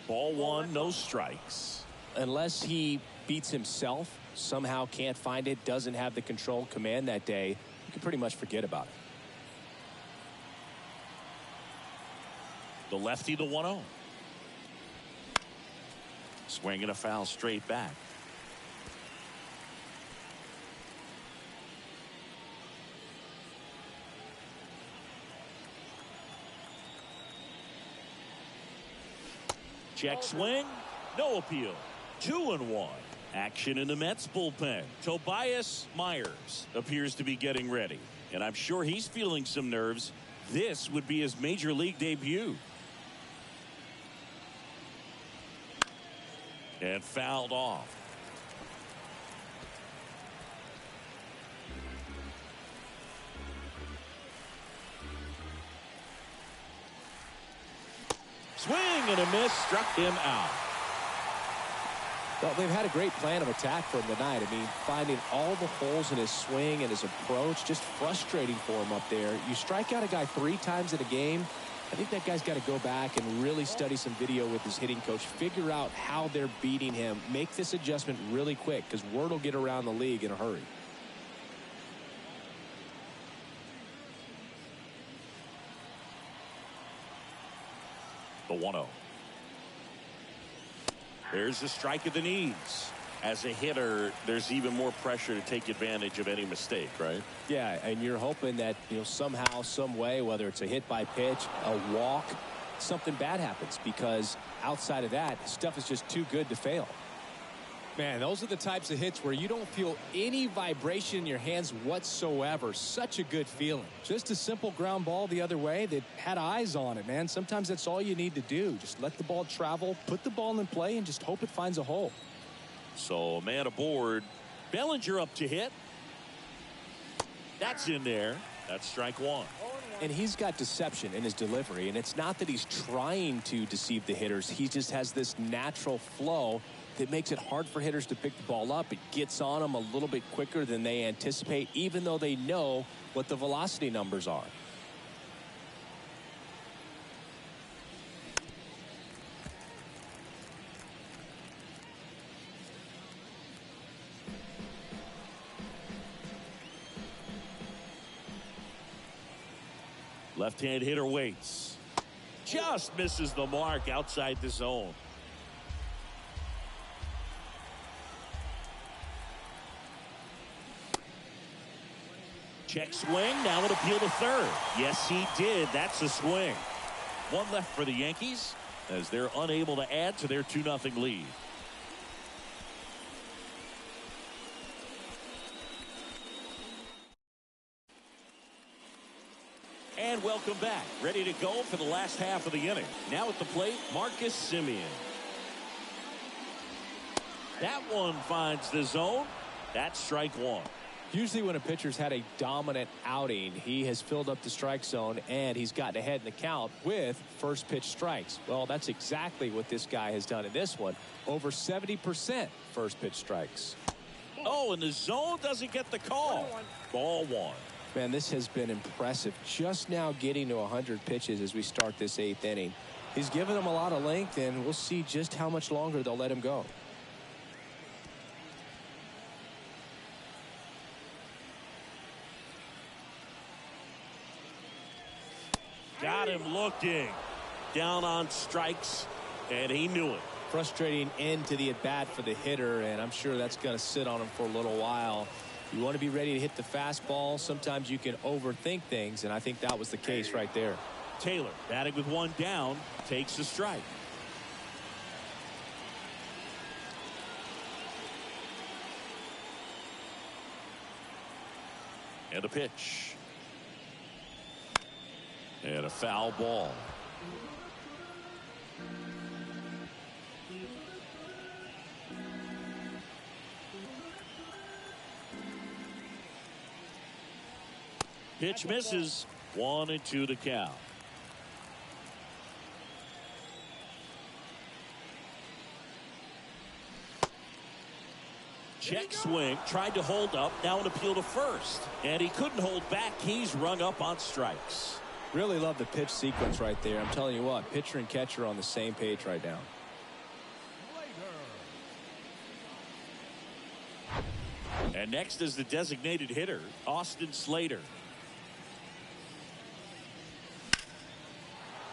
Ball 1, no strikes. Unless he beats himself, somehow can't find it, doesn't have the control command that day, you can pretty much forget about it. The lefty, the 1-0. Swinging a foul straight back. Check swing, no appeal. 2-1. Action in the Mets bullpen. Tobias Myers appears to be getting ready, and I'm sure he's feeling some nerves. This would be his major league debut. And fouled off. Swing and a miss, struck him out. Well, they've had a great plan of attack for him tonight. I mean, finding all the holes in his swing and his approach, just frustrating for him up there. You strike out a guy 3 times in a game, I think that guy's got to go back and really study some video with his hitting coach, figure out how they're beating him, make this adjustment really quick, because word will get around the league in a hurry. The 1-0. There's the strike of the knees. As a hitter, there's even more pressure to take advantage of any mistake, right? Yeah, and you're hoping that, somehow, some way, whether it's a hit by pitch, a walk, something bad happens, because outside of that, stuff is just too good to fail. Man, those are the types of hits where you don't feel any vibration in your hands whatsoever. Such a good feeling. Just a simple ground ball the other way that had eyes on it, man. Sometimes that's all you need to do. Just let the ball travel, put the ball in play, and just hope it finds a hole. So, man aboard. Bellinger up to hit. That's in there. That's strike 1. And he's got deception in his delivery, and it's not that he's trying to deceive the hitters. He just has this natural flow that makes it hard for hitters to pick the ball up. It gets on them a little bit quicker than they anticipate, even though they know what the velocity numbers are. Left-hand hitter waits. Just misses the mark outside the zone. Check swing. Now an appeal to third. Yes, he did. That's a swing. 1 left for the Yankees as they're unable to add to their 2-0 lead. And welcome back. Ready to go for the last half of the inning. Now at the plate, Marcus Semien. That one finds the zone. That's strike 1. Usually when a pitcher's had a dominant outing, he has filled up the strike zone and he's gotten ahead in the count with first pitch strikes. Well, that's exactly what this guy has done in this one. Over 70% first pitch strikes. Oh, and the zone doesn't get the call. Ball 1. Man, this has been impressive. Just now getting to 100 pitches as we start this 8th inning. He's given them a lot of length, and we'll see just how much longer they'll let him go. Got him looking. Down on strikes, and he knew it. Frustrating end to the at-bat for the hitter, and I'm sure that's going to sit on him for a little while. You want to be ready to hit the fastball. Sometimes you can overthink things, and I think that was the case right there. Taylor, batting with 1 down, takes a strike. And a pitch. And a foul ball. Pitch misses. 1-2 to count. Check swing. Tried to hold up. Now an appeal to first. And he couldn't hold back. He's rung up on strikes. Really love the pitch sequence right there. I'm telling you what, pitcher and catcher are on the same page right now. And next is the designated hitter, Austin Slater.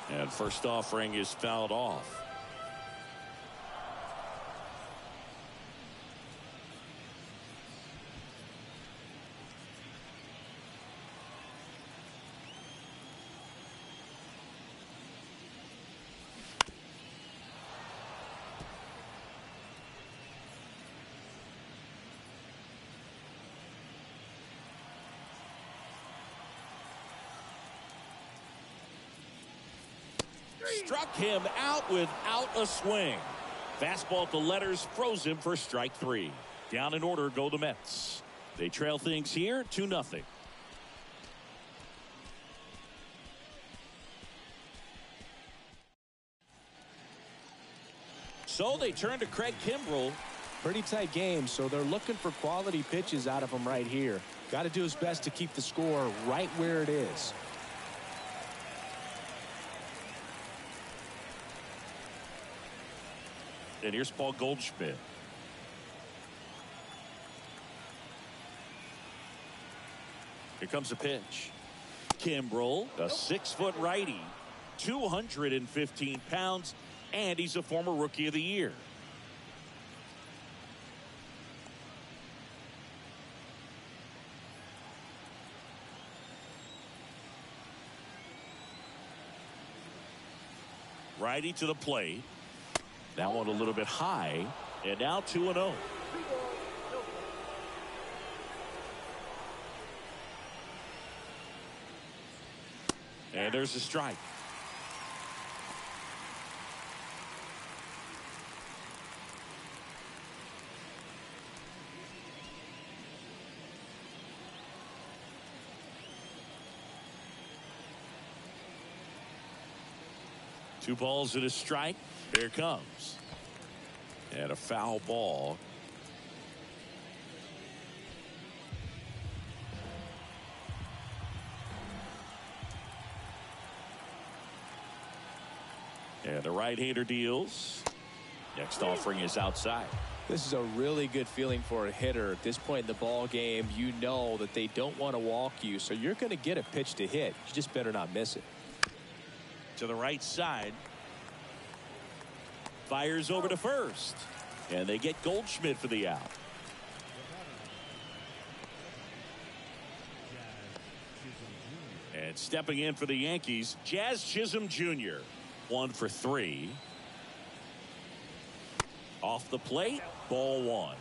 And first offering is fouled off. Struck him out without a swing. Fastball to letters froze him for strike 3. Down in order go the Mets. They trail things here 2-0. So they turn to Craig Kimbrell. Pretty tight game, so they're looking for quality pitches out of him right here. Got to do his best to keep the score right where it is. And here's Paul Goldschmidt. Here comes a pitch. Kimbrell, a 6-foot righty, 215 pounds, and he's a former Rookie of the Year. Righty to the plate. That one a little bit high, and now 2-0. And there's a strike. Two balls and a strike. Here it comes. And a foul ball. And the right-hander deals. Next offering is outside. This is a really good feeling for a hitter. At this point in the ball game, you know that they don't want to walk you, so you're going to get a pitch to hit. You just better not miss it. To the right side. Fires over to first. And they get Goldschmidt for the out. And stepping in for the Yankees, Jazz Chisholm Jr. 1 for 3. Off the plate, ball 1.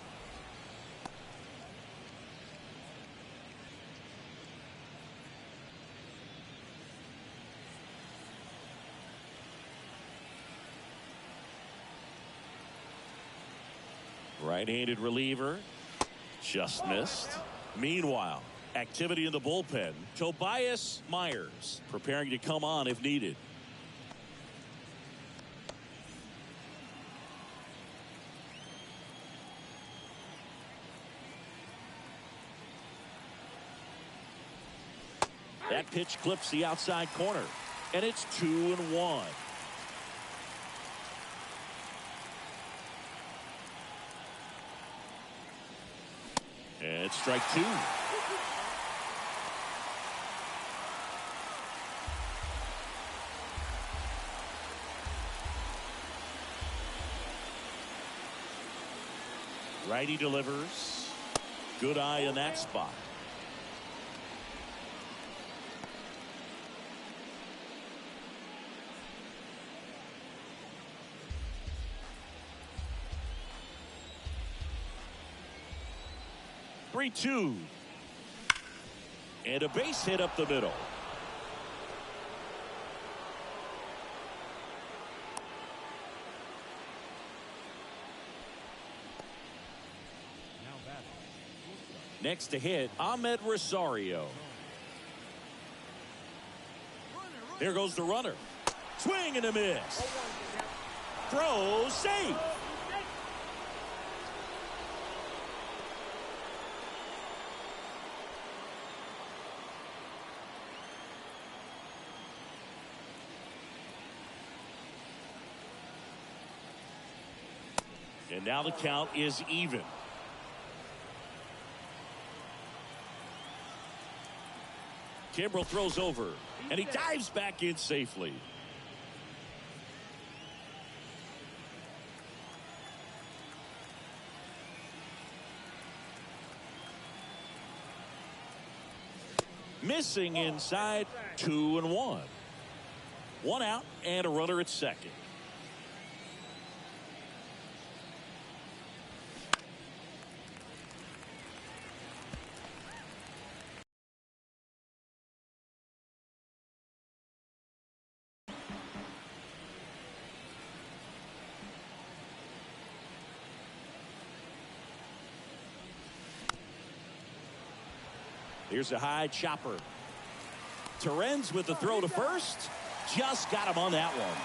Right-handed reliever, just missed. Meanwhile, activity in the bullpen. Tobias Myers preparing to come on if needed. That pitch clips the outside corner, and it's 2-1. And strike 2. Righty delivers. Good eye in that spot. Three-two. And a base hit up the middle. Next to hit, Ahmed Rosario. Here goes the runner. Swing and a miss. Throw safe. And now the count is even. Kimbrell throws over, and he dives back in safely. Missing inside, 2-1. One out and a runner at second. Here's a high chopper. Terens with the throw to first. Just got him on that one.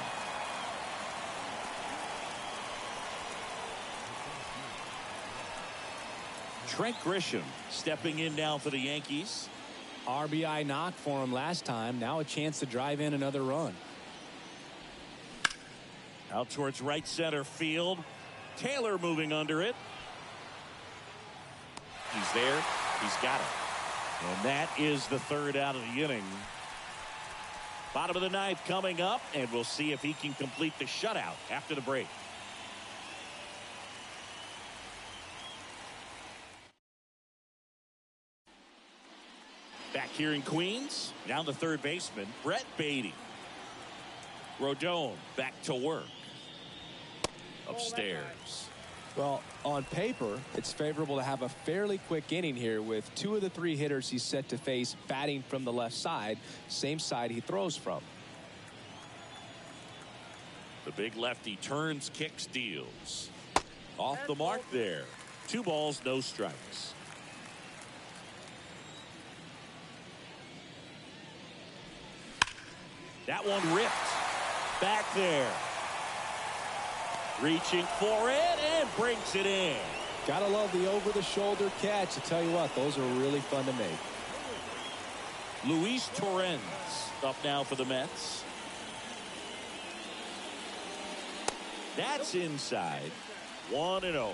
Trent Grisham stepping in now for the Yankees. RBI knock for him last time. Now a chance to drive in another run. Out towards right center field. Taylor moving under it. He's there. He's got it. And that is the third out of the inning. Bottom of the ninth coming up, and we'll see if he can complete the shutout after the break. Back here in Queens, down the third baseman, Brett Beatty. Rodon back to work. Upstairs. Well, on paper, it's favorable to have a fairly quick inning here with 2 of the 3 hitters he's set to face batting from the left side, same side he throws from. The big lefty turns, kicks, deals. Off the mark there. 2 balls, no strikes. That one ripped. Back there. Reaching for it and brings it in. Gotta love the over-the-shoulder catch. I tell you what, those are really fun to make. Luis Torrens up now for the Mets. That's inside. 1-0.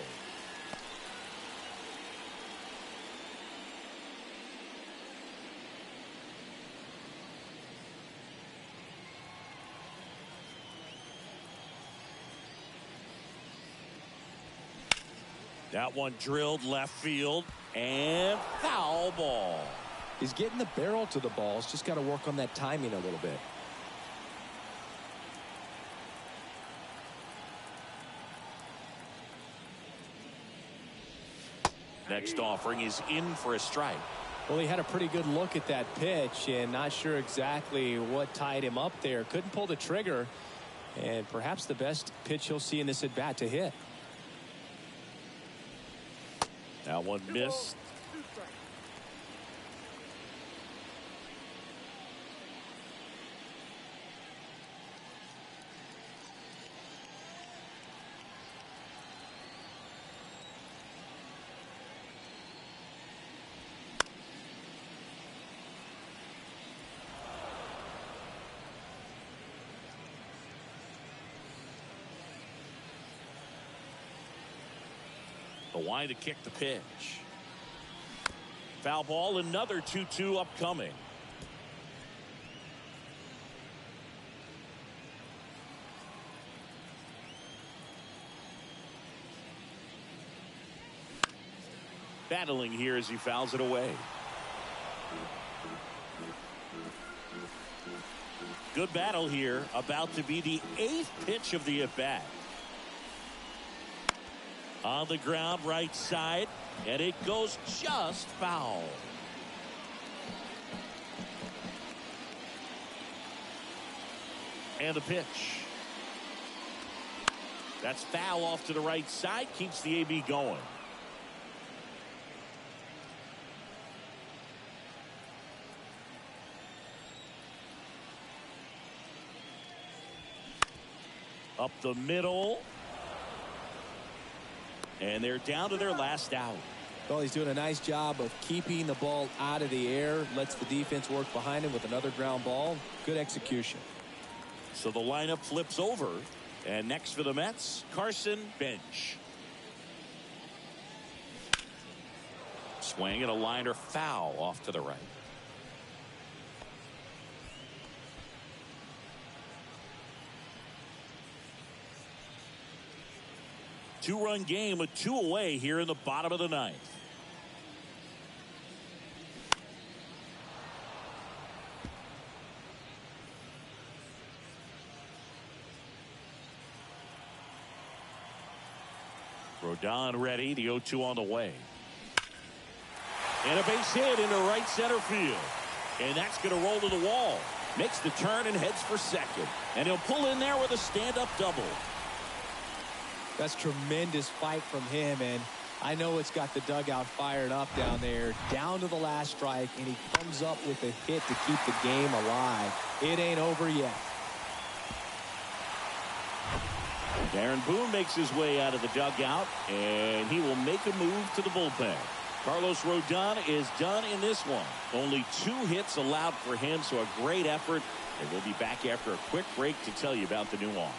That one drilled left field and foul ball. He's getting the barrel to the balls. Just got to work on that timing a little bit. Next offering is in for a strike. Well, he had a pretty good look at that pitch and not sure exactly what tied him up there. Couldn't pull the trigger, and perhaps the best pitch he'll see in this at bat to hit. That one missed. Why to kick the pitch. Foul ball, another 2-2 upcoming. Battling here as he fouls it away. Good battle here, about to be the 8th pitch of the at-bat. On the ground, right side, and it goes just foul. And the pitch. That's foul off to the right side, keeps the AB going. Up the middle. And they're down to their last out. Well, he's doing a nice job of keeping the ball out of the air. Lets the defense work behind him with another ground ball. Good execution. So the lineup flips over. And next for the Mets, Carson Bench. Swing and a liner foul off to the right. Two-run game with 2 away here in the bottom of the ninth. Rodon ready. The 0-2 on the way. And a base hit into right center field. And that's going to roll to the wall. Makes the turn and heads for second. And he'll pull in there with a stand-up double. That's tremendous fight from him, and I know it's got the dugout fired up down there, down to the last strike, and he comes up with a hit to keep the game alive. It ain't over yet. Darren Boone makes his way out of the dugout, and he will make a move to the bullpen. Carlos Rodon is done in this one. Only 2 hits allowed for him, so a great effort. And we'll be back after a quick break to tell you about the new arm.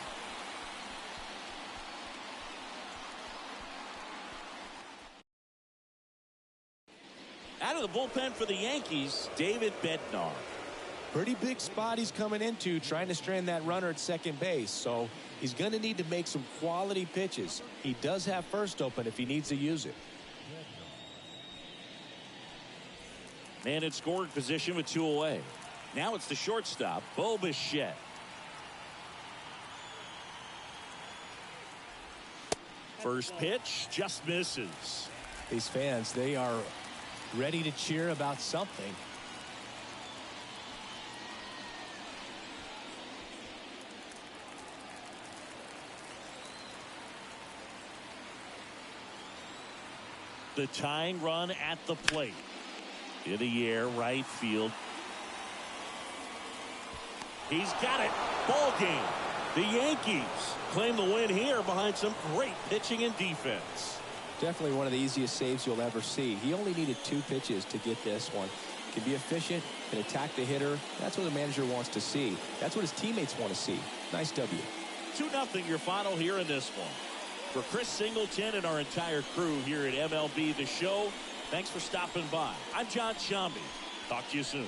Out of the bullpen for the Yankees, David Bednar. Pretty big spot he's coming into, trying to strand that runner at second base. So he's going to need to make some quality pitches. He does have first open if he needs to use it. Man in scoring position with 2 away. Now it's the shortstop, Bo Bichette. First pitch just misses. These fans, they are ready to cheer about something. The tying run at the plate. In the air, right field. He's got it. Ball game. The Yankees claim the win here behind some great pitching and defense. Definitely one of the easiest saves you'll ever see. He only needed 2 pitches to get this one. Can be efficient, can attack the hitter. That's what the manager wants to see. That's what his teammates want to see. Nice W. 2-0 your final here in this one. For Chris Singleton and our entire crew here at MLB The Show, thanks for stopping by. I'm John Shambi. Talk to you soon.